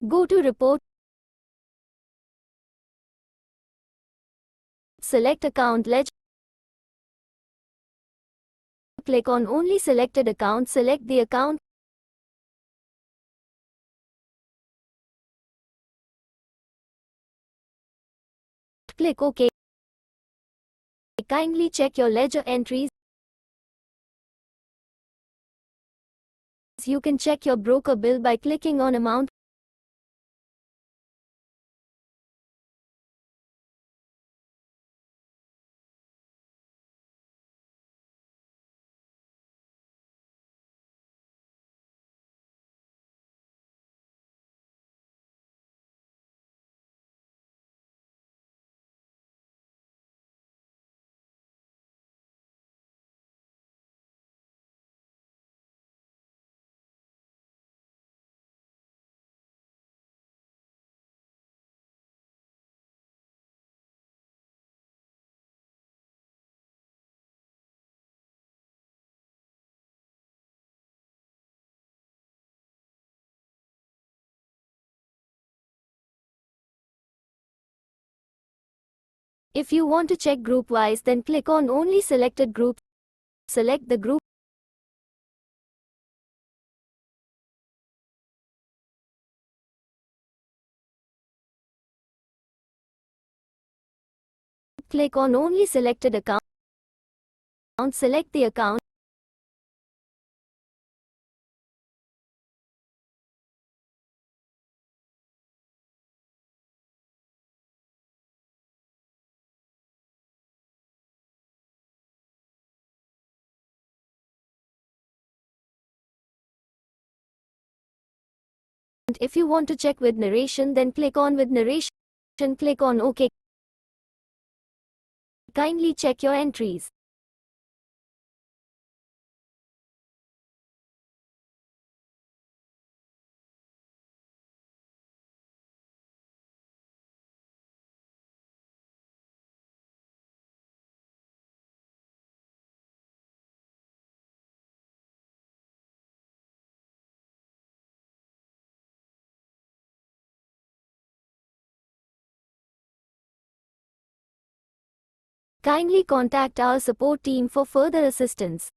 Go to Report. Select Account Ledger. Click on Only Selected Account. Select the account. Click OK. Kindly check your ledger entries. You can check your broker bill by clicking on Amount. If you want to check group wise, then click on Only Selected Group. Select the group. Click on Only Selected Account. Select the account. If you want to check with narration, then click on With Narration. Click on OK. Kindly check your entries. Kindly contact our support team for further assistance.